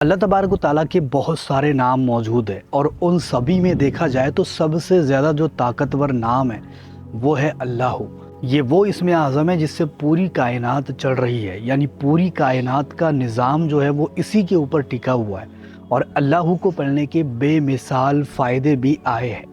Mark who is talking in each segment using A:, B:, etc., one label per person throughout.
A: اللہ तबारक व तआला के बहुत सारे नाम मौजूद हैं और उन सभी में देखा जाए तो सबसे ज़्यादा जो ताकतवर नाम है वो है अल्लाह। ये वो इसमें आज़म है जिससे पूरी कायनात चल रही है, यानी पूरी कायनात का निज़ाम जो है वो इसी के ऊपर टिका हुआ है। और अल्लाह को पढ़ने के बेमिसाल फ़ायदे भी आए हैं।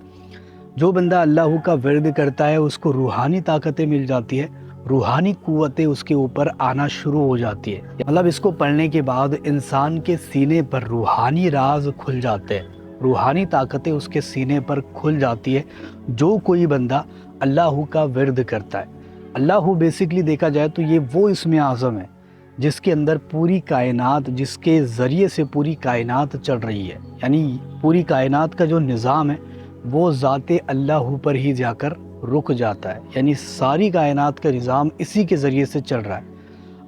A: जो बंदा अल्लाह का विर्द करता है उसको रूहानी ताकतें मिल जाती है, रूहानी कुव्वतें उसके ऊपर आना शुरू हो जाती है। मतलब इसको पढ़ने के बाद इंसान के सीने पर रूहानी राज खुल जाते हैं, रूहानी ताकतें उसके सीने पर खुल जाती है जो कोई बंदा अल्लाह का विर्द करता है। अल्लाह बेसिकली देखा जाए तो ये वो इसमें आज़म है जिसके अंदर पूरी कायनात, जिसके ज़रिए से पूरी कायनात चल रही है, यानी पूरी कायनात का जो निज़ाम है वो ज़ाते अल्लाह पर ही जाकर रुक जाता है, यानी सारी कायनात का निज़ाम इसी के ज़रिए से चल रहा है।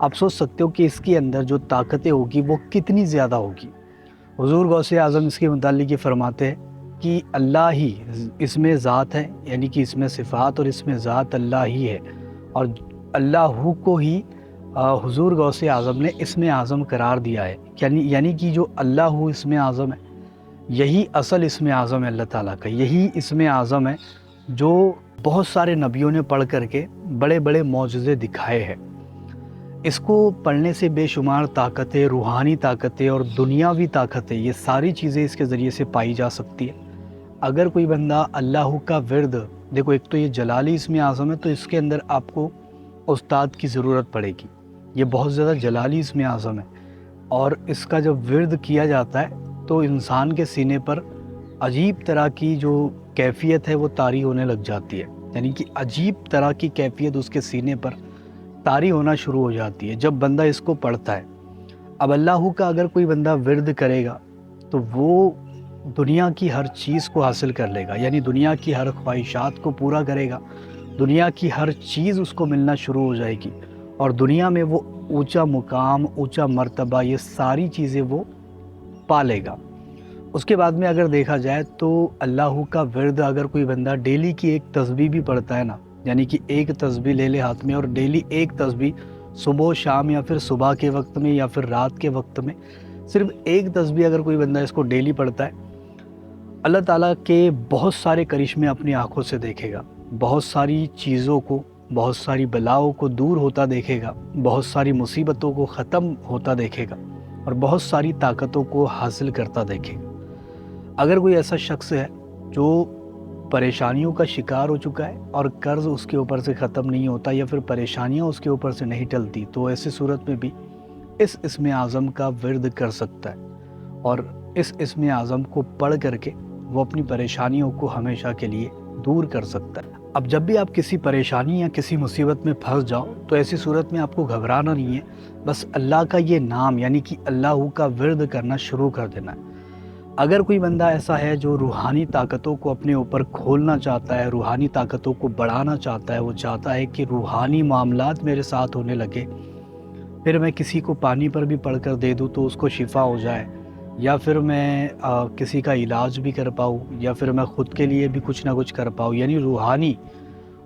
A: आप सोच सकते हो कि इसके अंदर जो ताकतें होगी वो कितनी ज़्यादा होगी। हुज़ूर गौसे आज़म इसके मुताल्लिक़ ये फरमाते हैं कि अल्लाह ही इसमें ज़ात है, यानी कि इसमें सिफ़ात और इसमें ज़ात अल्लाह ही है। और अल्लाह को ही हुज़ूर गौसे आज़म ने इसमें आज़म करार दिया है, यानी कि जो अल्लाह इसमें आज़म है यही असल इसमें आज़म है अल्लाह ताला का। यही इसमें आज़म है जो बहुत सारे नबियों ने पढ़ करके बड़े बड़े मौजज़े दिखाए हैं। इसको पढ़ने से बेशुमार ताकतें, रूहानी ताकतें और दुनियावी ताकतें, ये सारी चीज़ें इसके ज़रिए से पाई जा सकती है। अगर कोई बंदा अल्लाह का विर्द, देखो एक तो ये जलाली इसमें आज़म है तो इसके अंदर आपको उस्ताद की ज़रूरत पड़ेगी। ये बहुत ज़्यादा जलाली इसमें आज़म है और इसका जब विर्द किया जाता है तो इंसान के सीने पर अजीब तरह की जो कैफ़ियत है वो तारी होने लग जाती है, यानी कि अजीब तरह की कैफ़ियत उसके सीने पर तारी होना शुरू हो जाती है जब बंदा इसको पढ़ता है। अब अल्लाह का अगर कोई बंदा विर्द करेगा तो वो दुनिया की हर चीज़ को हासिल कर लेगा, यानी दुनिया की हर ख्वाहिशात को पूरा करेगा, दुनिया की हर चीज़ उसको मिलना शुरू हो जाएगी और दुनिया में वो ऊंचा मुकाम, ऊंचा मर्तबा, ये सारी चीज़ें वो पा लेगा। उसके बाद में अगर देखा जाए तो अल्लाह का विर्द अगर कोई बंदा डेली की एक तस्बीह भी पढ़ता है ना, यानी कि एक तस्बीह ले ले हाथ में और डेली एक तस्बीह सुबह शाम या फिर सुबह के वक्त में या फिर रात के वक्त में सिर्फ एक तस्बीह अगर कोई बंदा इसको डेली पढ़ता है, अल्लाह ताला के बहुत सारे करिश्मे अपनी आँखों से देखेगा, बहुत सारी चीज़ों को, बहुत सारी बलाओं को दूर होता देखेगा, बहुत सारी मुसीबतों को ख़त्म होता देखेगा और बहुत सारी ताकतों को हासिल करता देखेगा। अगर कोई ऐसा शख्स है जो परेशानियों का शिकार हो चुका है और कर्ज़ उसके ऊपर से ख़त्म नहीं होता या फिर परेशानियां उसके ऊपर से नहीं टलती, तो ऐसी सूरत में भी इस इस्म आज़म का विर्द कर सकता है और इस इस्म आज़म को पढ़ करके वो अपनी परेशानियों को हमेशा के लिए दूर कर सकता है। अब जब भी आप किसी परेशानी या किसी मुसीबत में फंस जाओ तो ऐसी सूरत में आपको घबराना नहीं है, बस अल्लाह का ये नाम यानी कि अल्लाह का विर्द करना शुरू कर देना है। अगर कोई बंदा ऐसा है जो रूहानी ताकतों को अपने ऊपर खोलना चाहता है, रूहानी ताकतों को बढ़ाना चाहता है, वो चाहता है कि रूहानी मामलात मेरे साथ होने लगे, फिर मैं किसी को पानी पर भी पढ़ कर दे दूँ तो उसको शिफा हो जाए, या फिर मैं किसी का इलाज भी कर पाऊँ, या फिर मैं ख़ुद के लिए भी कुछ ना कुछ कर पाऊँ, यानी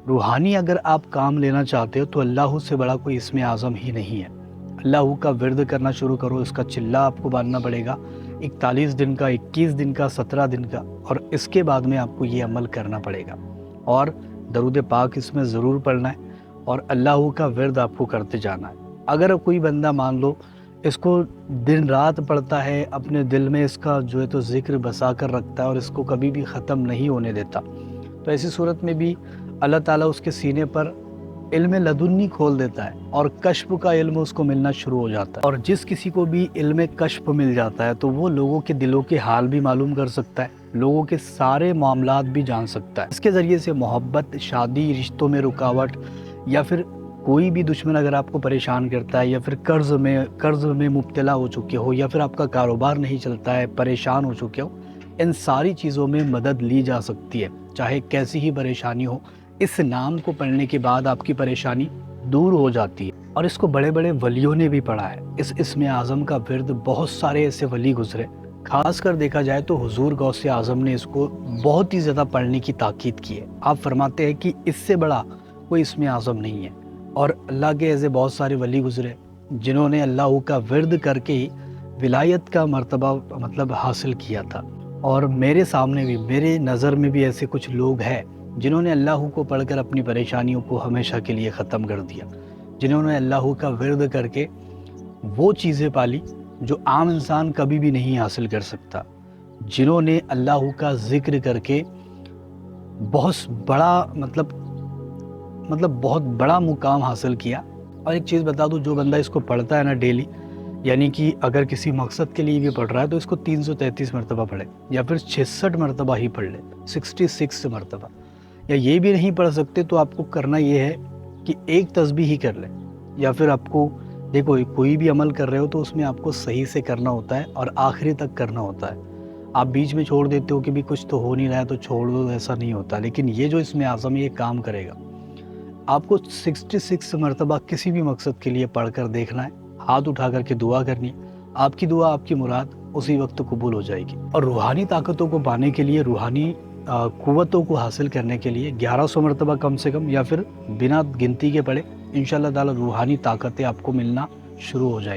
A: रूहानी अगर आप काम लेना चाहते हो तो अल्लाह से बड़ा कोई इसमें आज़म ही नहीं है। अल्लाह का विर्द करना शुरू करो, इसका चिल्ला आपको बांधना पड़ेगा 41 दिन का, 21 दिन का, 17 दिन का, और इसके बाद में आपको ये अमल करना पड़ेगा और दरूद पाक इसमें ज़रूर पढ़ना है और अल्लाह का विर्द आपको करते जाना है। अगर कोई बंदा मान लो इसको दिन रात पढ़ता है, अपने दिल में इसका जो है तो ज़िक्र बसा कर रखता है और इसको कभी भी ख़त्म नहीं होने देता, तो ऐसी सूरत में भी अल्लाह ताला उसके सीने पर इल्म लदुन्नी खोल देता है और कश्फ का इल्म उसको मिलना शुरू हो जाता है। और जिस किसी को भी इल्म कश्फ मिल जाता है तो वो लोगों के दिलों के हाल भी मालूम कर सकता है, लोगों के सारे मामलात भी जान सकता है। इसके ज़रिए से मोहब्बत, शादी, रिश्तों में रुकावट, या फिर कोई भी दुश्मन अगर आपको परेशान करता है, या फिर कर्ज़ में मुब्तला हो चुके हो, या फिर आपका कारोबार नहीं चलता है, परेशान हो चुके हो, इन सारी चीज़ों में मदद ली जा सकती है, चाहे कैसी ही परेशानी हो। इस नाम को पढ़ने के बाद आपकी परेशानी दूर हो जाती है और इसको बड़े बड़े वलियों ने भी पढ़ा है। इस इस्म आज़म का विर्द बहुत सारे ऐसे वली गुजरे, खास कर देखा जाए तो हुजूर गौसे आज़म ने इसको बहुत ही ज़्यादा पढ़ने की ताकीद की है। आप फरमाते हैं कि इससे बड़ा कोई इस्म आज़म नहीं है और अल्लाह के ऐसे बहुत सारे वली गुजरे जिन्होंने अल्लाह का विर्द करके ही ولایت کا مرتبہ مطلب حاصل کیا تھا. اور میرے سامنے بھی، میرے نظر میں بھی ایسے کچھ لوگ ہیں جنہوں نے اللہ کو پڑھ کر اپنی پریشانیوں کو ہمیشہ کے لیے ختم کر دیا، جنہوں نے اللہ کا ورد کر کے وہ چیزیں پالی جو عام انسان کبھی بھی نہیں حاصل کر سکتا، جنہوں نے اللہ کا ذکر کر کے بہت بڑا بہت بڑا مقام حاصل کیا. اور ایک چیز بتا دوں، جو بندہ اس کو پڑھتا ہے نا ڈیلی، یعنی کہ اگر کسی مقصد کے لیے بھی پڑھ رہا ہے تو اس کو 333 مرتبہ پڑھے، یا پھر 66 مرتبہ ہی پڑھ لے، 66 مرتبہ. یا یہ بھی نہیں پڑھ سکتے تو آپ کو کرنا یہ ہے کہ ایک تسبیح ہی کر لیں. یا پھر آپ کو دیکھو، کوئی بھی عمل کر رہے ہو تو اس میں آپ کو صحیح سے کرنا ہوتا ہے اور آخری تک کرنا ہوتا ہے. آپ بیچ میں چھوڑ دیتے ہو کہ بھی کچھ تو ہو نہیں رہا ہے تو چھوڑ دو، ایسا نہیں ہوتا. لیکن یہ جو اسم اعظم یہ کام کرے گا، آپ کو 66 مرتبہ کسی بھی مقصد کے لیے پڑھ کر دیکھنا ہے، ہاتھ اٹھا کر کے دعا کرنی ہے. آپ کی دعا، آپ کی مراد اسی وقت قبول ہو جائے گی. اور روحانی طاقتوں کو پانے کے لیے، روحانی قوتوں کو حاصل کرنے کے لیے 1100 مرتبہ کم سے کم، یا پھر بنا گنتی کے پڑھے، انشاءاللہ تعالی روحانی طاقتیں آپ کو ملنا شروع ہو جائیں.